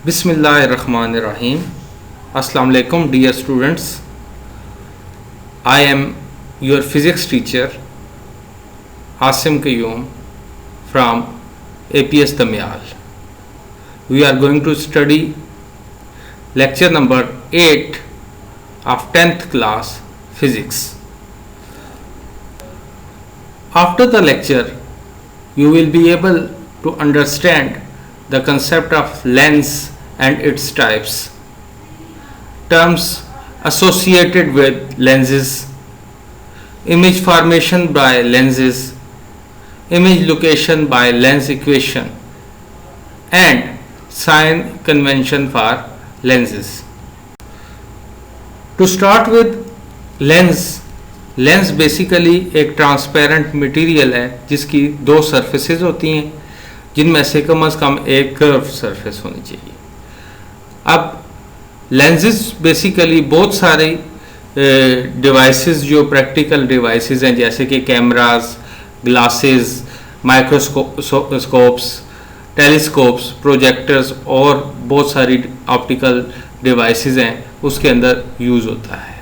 Bismillahirrahmanirrahim. Assalamu alaikum dear students. I am your physics teacher Asim Qayyum from APS Damyal. We are going to study lecture number 8 of 10th class physics. After the lecture you will be able to understand the concept of lens and its types, terms associated with lenses, image formation by lenses, image location by lens equation, and sign convention for lenses. To start with, lens basically एक transparent material है जिसकी दो surfaces होती हैं जिनमें से कम एक curve surface होनी चाहिए। अब लेंसेज बेसिकली बहुत सारे डिवाइसेस जो प्रैक्टिकल डिवाइसेस हैं जैसे कि cameras, glasses, microscopes, telescopes, projectors और बहुत सारी ऑप्टिकल डिवाइसेस हैं उसके अंदर यूज़ होता है।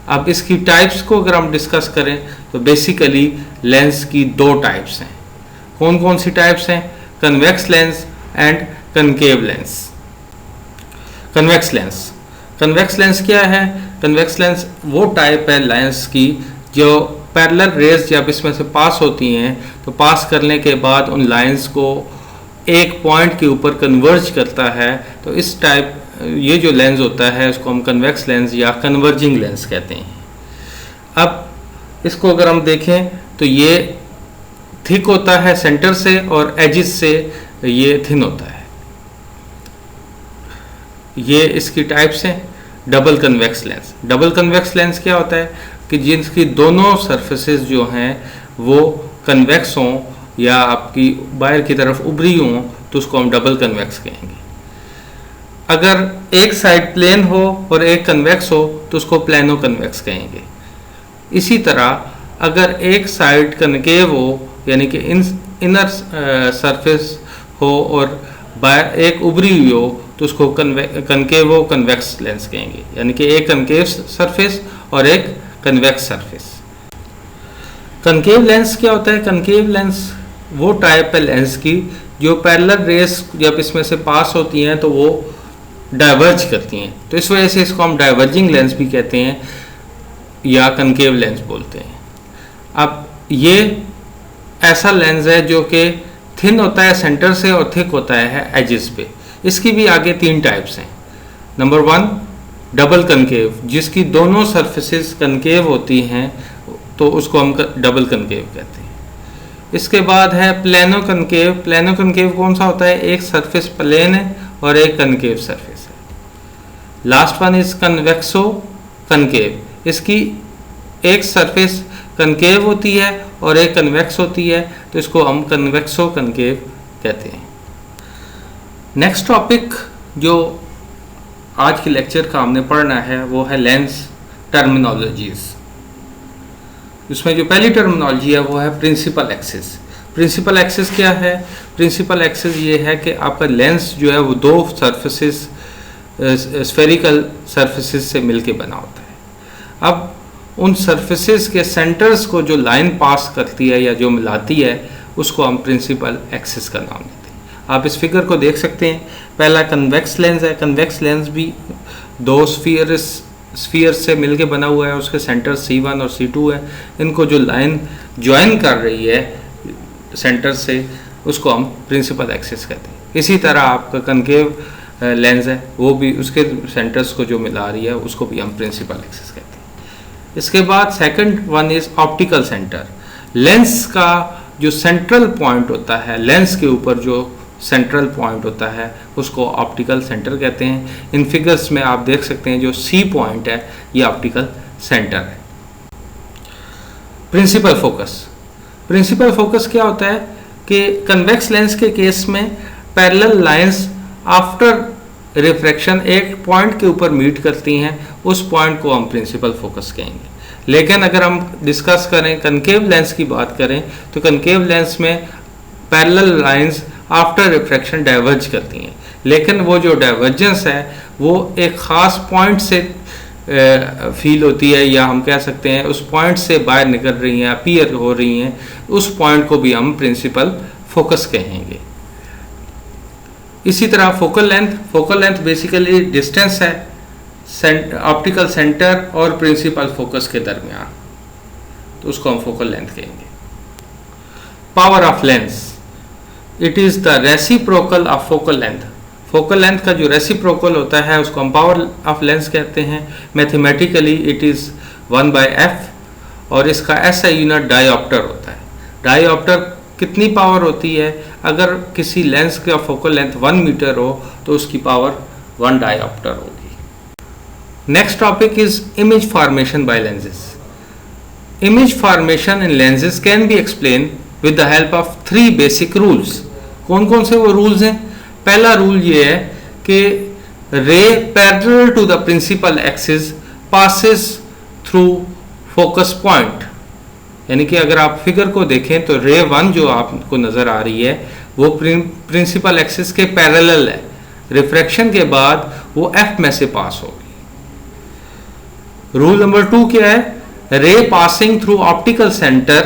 अब इसकी टाइप्स को अगर हम डिस्कस करें तो बेसिकली लेंस की दो टाइप्स हैं। कौन कौन सी टाइप्स हैं? Convex lens and concave lens. Convex lens क्या है? कन्वेक्स लेंस वो टाइप है लेंस की जो पैरेलल रेज जब इसमें से पास होती हैं तो पास करने के बाद उन लाइंस को एक पॉइंट के ऊपर कन्वर्ज करता है। तो इस टाइप ये जो लेंस होता है उसको हम कन्वेक्स लेंस या कन्वर्जिंग लेंस कहते हैं। अब इसको अगर हम देखें तो ये थिक होता है सेंटर से और एजिस से ये थिन होता है। ये इसकी टाइप्स हैं। डबल कन्वेक्स लेंस क्या होता है कि जिनकी दोनों सरफेसेस जो हैं वो कन्वेक्स हों या आपकी बाहर की तरफ उभरी हों तो उसको हम डबल कन्वेक्स कहेंगे। अगर एक साइड प्लेन हो और एक कन्वेक्स हो तो उसको प्लेनो कन्वेक्स कहेंगे। इसी तरह अगर एक साइड कनकेव हो यानी कि इनर सरफेस हो और बाहर एक उभरी हुई हो तो उसको कनकेव कन्वेक्स लेंस कहेंगे, यानी कि एक कनकेव सरफेस और एक कन्वेक्स सरफेस। कनकेव लेंस क्या होता है? कनकेव लेंस वो टाइप है लेंस की जो पैरेलल रेस जब इसमें से पास होती हैं तो वो डाइवर्ज करती हैं, तो इस वजह से इसको हम डाइवर्जिंग लेंस भी कहते हैं या कनकेव लेंस बोलते हैं। अब ये ऐसा लेंस है जो कि थिन होता है सेंटर से और थिक होता है एजेस पे। इसकी भी आगे तीन टाइप्स हैं। नंबर 1 डबल कनकेव, जिसकी दोनों सरफेसेस कनकेव होती हैं तो उसको हम डबल कनकेव कहते हैं। इसके बाद है प्लेनो कनकेव कौन सा होता है? एक सरफेस प्लेन है और एक कनकेव सरफेस है। लास्ट वन इज कन्वेक्सो कनकेव, इसकी एक सरफेस कनकेव होती है और एक कन्वेक्स होती है तो इसको हम कन्वेक्सो कनकेव कहते हैं। नेक्स्ट टॉपिक जो आज के लेक्चर का हमने पढ़ना है वो है लेंस टर्मिनोलॉजीज। इसमें जो पहली टर्मिनोलॉजी है वो है प्रिंसिपल एक्सिस क्या है? प्रिंसिपल एक्सिस ये है कि आपका लेंस जो है वो दो सरफेसेस स्फेरिकल सरफेसेस से मिलके बना होता है। अब उन सरफेसेस के सेंटर्स को जो लाइन पास करती है या जो मिलाती है उसको हम प्रिंसिपल एक्सिस का नाम देते हैं। आप इस फिगर को देख सकते हैं। पहला कन्वेक्स लेंस है। कन्वेक्स लेंस भी दो स्फीयर से मिलके बना हुआ है, उसके सेंटर C1 और C2 है। इनको जो लाइन ज्वाइन कर रही है सेंटर से उसको हम प्रिंसिपल एक्सिस कहते हैं। इसी तरह आपका कनकेव लेंस है, वो भी उसके सेंटर्स को जो मिला रही है उसको भी हम प्रिंसिपल एक्सिस कहते हैं। इसके बाद second one is optical centre. Lens का जो सेंट्रल पॉइंट होता है, लेंस के ऊपर जो सेंट्रल पॉइंट होता है उसको ऑप्टिकल सेंटर कहते हैं। इन फिगर्स में आप देख सकते हैं जो C पॉइंट है ये ऑप्टिकल सेंटर है। प्रिंसिपल फोकस क्या होता है कि कन्वेक्स लेंस के केस में पैरेलल लाइंस आफ्टर रिफ्रैक्शन एक पॉइंट के ऊपर मीट करती हैं, उस पॉइंट को हम प्रिंसिपल फोकस कहेंगे। लेकिन अगर हम डिस्कस करें कनकेव लेंस की बात करें तो कनकेव लेंस में parallel lines after refraction diverge करती हैं, लेकिन वो जो डाइवर्जेंस है वो एक ख़ास पॉइंट से फील होती है, या हम कह सकते हैं उस पॉइंट से बाहर निकल रही हैं, अपीयर हो रही हैं, उस पॉइंट को भी हम प्रिंसिपल फोकस कहेंगे। इसी तरह फोकल लेंथ बेसिकली डिस्टेंस है ऑप्टिकल सेंटर और प्रिंसिपल फोकस के दरमियान, तो उसको हम फोकल लेंथ कहेंगे। Power of lens, it is the reciprocal of focal length. Focal length का जो रेसिप्रोकल होता है उसको हम पावर ऑफ लेंस कहते हैं। मैथमेटिकली इट इज़ 1/f, और इसका ऐसा यूनिट डायोप्टर होता है। डायोप्टर कितनी पावर होती है? अगर किसी लेंस का फोकल लेंथ 1 मीटर हो तो उसकी पावर 1 डायोप्टर होगी। Next topic is image formation by lenses. Image formation in lenses can be explain with the help of 3 basic rules. कौन कौन से वो रूल्स हैं? पहला रूल ये है कि ray parallel to the principal axis passes through focus point, यानी कि अगर आप फिगर को देखें तो रे 1 जो आपको नज़र आ रही है वो प्रिंसिपल एक्सिस के पैरेलल है। रिफ्रैक्शन के बाद वो एफ में से पास होगी। रूल नंबर 2 क्या है? रे passing through optical centre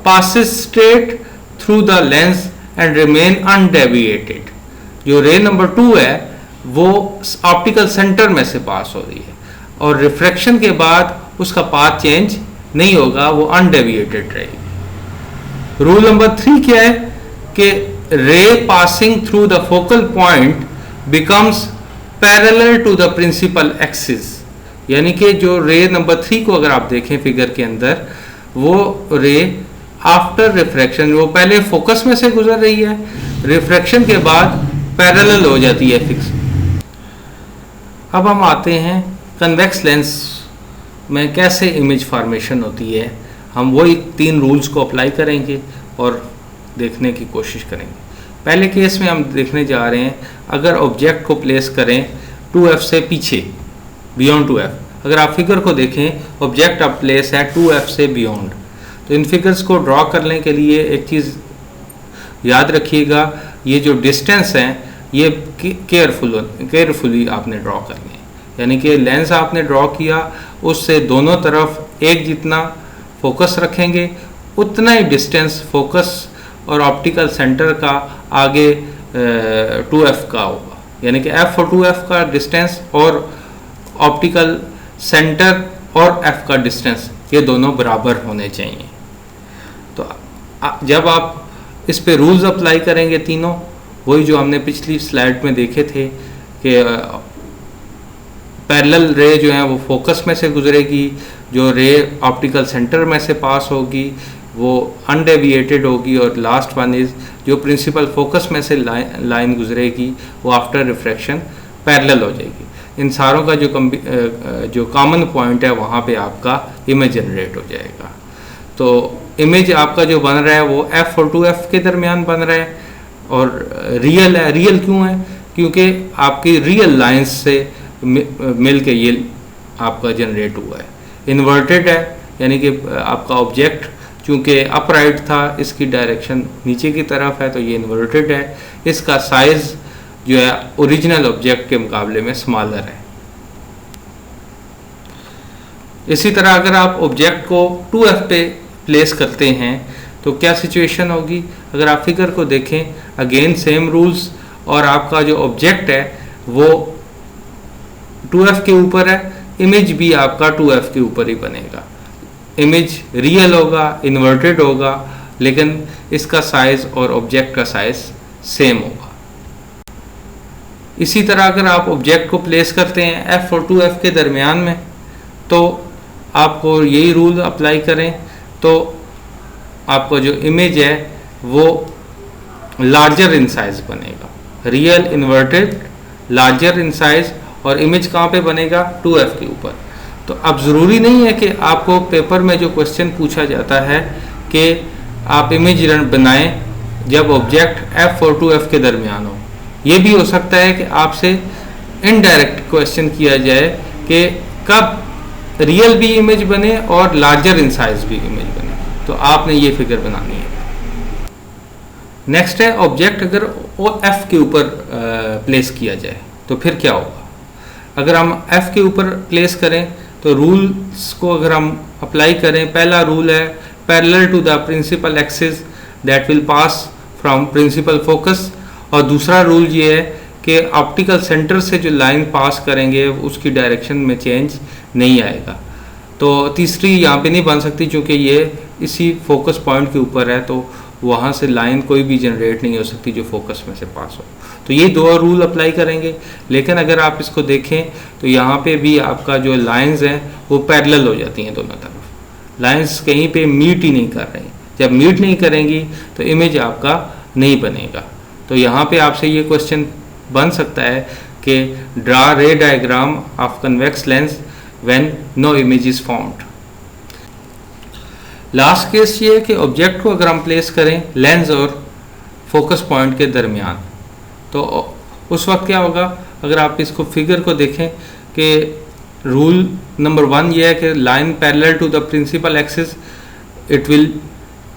passes straight through the lens and remain undeviated. जो रे नंबर 2 है वो ऑप्टिकल सेंटर में से पास हो रही है और रिफ्रैक्शन के बाद उसका पाथ चेंज नहीं होगा, वो अनडेविएटेड रहेगी। रूल नंबर 3 क्या है कि ray passing through the focal point becomes parallel to the principal axis, यानी कि जो रे नंबर 3 को अगर आप देखें फिगर के अंदर, वो रे आफ्टर रिफ्रैक्शन, वो पहले फोकस में से गुजर रही है, रिफ्रैक्शन के बाद पैरेलल हो जाती है फिक्स। अब हम आते हैं कन्वेक्स लेंस में कैसे इमेज फॉर्मेशन होती है। हम वही 3 रूल्स को अप्लाई करेंगे और देखने की कोशिश करेंगे। पहले केस में हम देखने जा रहे हैं, अगर ऑब्जेक्ट को प्लेस करें 2f से पीछे, बियॉन्ड 2f। अगर आप फिगर को देखें, ऑब्जेक्ट अब प्लेस है 2f से बियॉन्ड। तो इन फिगर्स को ड्रॉ करने के लिए एक चीज़ याद रखिएगा, ये जो डिस्टेंस है ये केयरफुली आपने ड्रॉ करनी है। यानी कि लेंस आपने ड्रॉ किया, उससे दोनों तरफ एक जितना फोकस रखेंगे, उतना ही डिस्टेंस फोकस और ऑप्टिकल सेंटर का आगे 2f का होगा। यानी कि f और 2f का डिस्टेंस और ऑप्टिकल सेंटर और f का डिस्टेंस ये दोनों बराबर होने चाहिए। तो जब आप इस पे रूल्स अप्लाई करेंगे तीनों, वही जो हमने पिछली स्लाइड में देखे थे कि पैरेलल रे जो है वो फोकस में से गुजरेगी, जो रे ऑप्टिकल सेंटर में से पास होगी वो अनडेविएटेड होगी, और लास्ट वन इज जो प्रिंसिपल फोकस में से लाइन गुजरेगी वो आफ्टर रिफ्रैक्शन पैरेलल हो जाएगी। इन सारों का जो कॉमन पॉइंट है वहाँ पे आपका इमेज जनरेट हो जाएगा। तो इमेज आपका जो बन रहा है वो f और 2f के दरमियान बन रहा है, और रियल है। रियल क्यों है? क्योंकि आपकी रियल लाइंस से मिल के ये आपका जनरेट हुआ है। इन्वर्टेड है, यानी कि आपका ऑब्जेक्ट चूँकि अपराइट था, इसकी डायरेक्शन नीचे की तरफ है, तो ये इन्वर्टेड है। इसका साइज़ जो है ओरिजिनल ऑब्जेक्ट के मुकाबले में स्मॉलर है। इसी तरह अगर आप ऑब्जेक्ट को 2f पे प्लेस करते हैं तो क्या सिचुएशन होगी? अगर आप फिगर को देखें, अगेन सेम रूल्स, और आपका जो ऑब्जेक्ट है वो 2f के ऊपर है, इमेज भी आपका 2f के ऊपर ही बनेगा। इमेज रियल होगा, इन्वर्टेड होगा, लेकिन इसका साइज और ऑब्जेक्ट का साइज सेम होगा। इसी तरह अगर आप ऑब्जेक्ट को प्लेस करते हैं f और 2f के दरमियान में, तो आपको यही रूल अप्लाई करें तो आपको जो इमेज है वो लार्जर इन साइज बनेगा। Real, inverted, larger in size, और इमेज कहाँ पे बनेगा? 2f के ऊपर। तो अब ज़रूरी नहीं है कि आपको पेपर में जो क्वेश्चन पूछा जाता है कि आप इमेज बनाएं जब ऑब्जेक्ट f और 2f के दरमियान हो। ये भी हो सकता है कि आपसे इनडायरेक्ट क्वेश्चन किया जाए कि कब रियल भी इमेज बने और लार्जर इन साइज भी इमेज बने, तो आपने ये फिगर बनानी है। नेक्स्ट है ऑब्जेक्ट अगर वो एफ के ऊपर प्लेस किया जाए तो फिर क्या होगा। अगर हम एफ के ऊपर प्लेस करें तो रूल्स को अगर हम अप्लाई करें, पहला रूल है parallel to the principal axis that will pass from principal focus, और दूसरा रूल ये है कि ऑप्टिकल सेंटर से जो लाइन पास करेंगे उसकी डायरेक्शन में चेंज नहीं आएगा। तो तीसरी यहाँ पे नहीं बन सकती क्योंकि ये इसी फोकस पॉइंट के ऊपर है, तो वहाँ से लाइन कोई भी जनरेट नहीं हो सकती जो फोकस में से पास हो। तो ये दो रूल अप्लाई करेंगे। लेकिन अगर आप इसको देखें तो यहाँ पे भी आपका जो लाइंस हैं वो पैरेलल हो जाती हैं दोनों तरफ, लाइंस कहीं पे मीट ही नहीं कर रही। जब मीट नहीं करेंगी तो इमेज आपका नहीं बनेगा। तो यहाँ पे आपसे ये क्वेश्चन बन सकता है कि draw ray diagram of convex lens when no image is formed. Last case ये है कि ऑब्जेक्ट को अगर हम प्लेस करें लेंस और फोकस पॉइंट के दरमियान, तो उस वक्त क्या होगा। अगर आप इसको फिगर को देखें कि रूल नंबर 1 ये है कि line parallel to the principal axis it will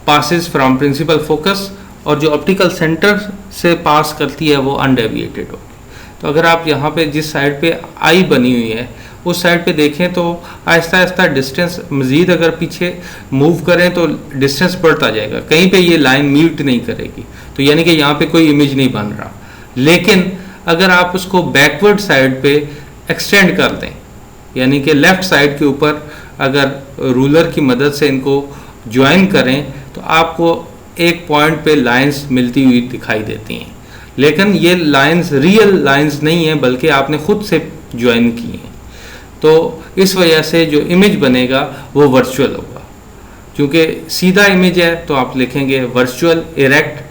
passes from principal focus, और जो ऑप्टिकल सेंटर से पास करती है वो अनडेविएटेड होगी। तो अगर आप यहाँ पे जिस साइड पे आई बनी हुई है उस साइड पे देखें तो आहिस्ता आहिस्ता डिस्टेंस मज़ीद अगर पीछे मूव करें तो डिस्टेंस बढ़ता जाएगा, कहीं पे ये लाइन मीट नहीं करेगी, तो यानी कि यहाँ पे कोई इमेज नहीं बन रहा। लेकिन अगर आप उसको बैकवर्ड साइड पे एक्सटेंड कर दें, यानी कि लेफ़्ट साइड के ऊपर अगर रूलर की मदद से इनको ज्वाइन करें तो आपको एक पॉइंट पे लाइंस मिलती हुई दिखाई देती हैं। लेकिन ये लाइंस रियल लाइंस नहीं है बल्कि आपने खुद से ज्वाइन की हैं। तो इस वजह से जो इमेज बनेगा वो वर्चुअल होगा। क्योंकि सीधा इमेज है तो आप लिखेंगे वर्चुअल इरेक्ट,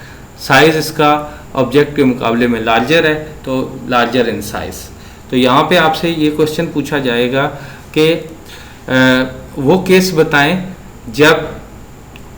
साइज इसका ऑब्जेक्ट के मुकाबले में लार्जर है तो लार्जर इन साइज। तो यहाँ पे आपसे ये क्वेश्चन पूछा जाएगा कि वो केस बताएं जब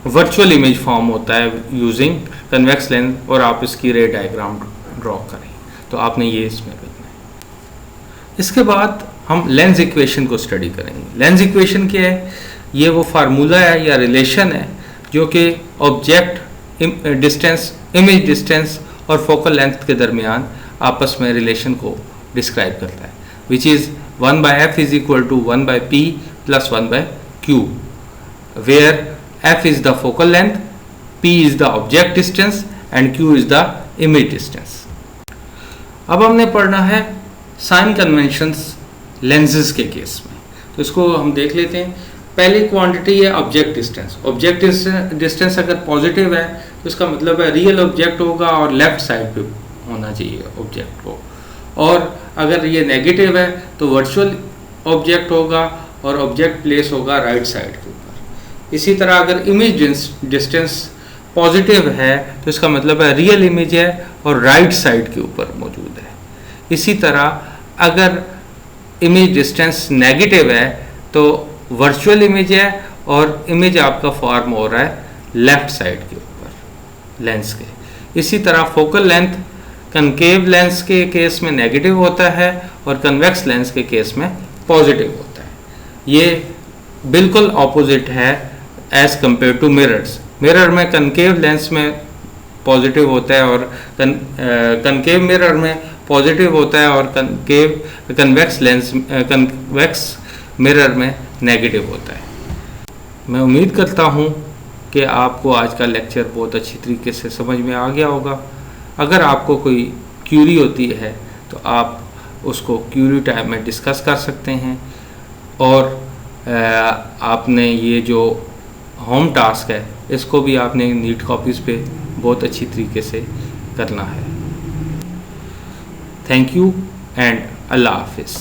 वर्चुअल इमेज फॉर्म होता है यूजिंग कन्वेक्स लेंस और आप इसकी रे डायग्राम ड्रॉ करें, तो आपने ये इसमें करना है। इसके बाद हम लेंस इक्वेशन को स्टडी करेंगे। लेंस इक्वेशन क्या है? ये वो फार्मूला है या रिलेशन है जो कि ऑब्जेक्ट डिस्टेंस, इमेज डिस्टेंस और फोकल लेंथ के दरमियान आपस में रिलेशन को डिस्क्राइब करता है, which is 1/f is equal to 1/p plus 1/q, where f is the focal length, p is the object distance and q is the image distance। अब हमने पढ़ना है साइन कन्वेंशंस लेंसेज के case में, तो इसको हम देख लेते हैं। पहली क्वांटिटी है ऑब्जेक्ट डिस्टेंस। ऑब्जेक्ट डिस्टेंस अगर पॉजिटिव है तो इसका मतलब है रियल ऑब्जेक्ट होगा और लेफ्ट साइड पे होना चाहिए ऑब्जेक्ट को, और अगर ये नेगेटिव है तो वर्चुअल ऑब्जेक्ट होगा और ऑब्जेक्ट प्लेस होगा राइट साइड के ऊपर। इसी तरह अगर इमेज डिस्टेंस पॉजिटिव है तो इसका मतलब है रियल इमेज है और राइट साइड के ऊपर मौजूद है। इसी तरह अगर इमेज डिस्टेंस नेगेटिव है तो वर्चुअल इमेज है और इमेज आपका फॉर्म हो रहा है लेफ्ट साइड के ऊपर लेंस के। इसी तरह फोकल लेंथ कनकेव लेंस के केस में नेगेटिव होता है और कन्वेक्स लेंस के केस में पॉजिटिव होता है। ये बिल्कुल ऑपोजिट है as compare to mirrors. Mirror में कनकेव लेंस में पॉजिटिव होता है और कनकेव मिरर में पॉजिटिव होता है और कन्वेक्स मिरर में नेगेटिव होता है। मैं उम्मीद करता हूँ कि आपको आज का लेक्चर बहुत अच्छी तरीके से समझ में आ गया होगा। अगर आपको कोई क्यूरी होती है तो आप उसको क्यूरी टाइम में डिस्कस कर सकते हैं, और आपने ये जो होम टास्क है इसको भी आपने नीट कॉपीज़ पे बहुत अच्छी तरीके से करना है। थैंक यू एंड अल्लाह हाफिज़।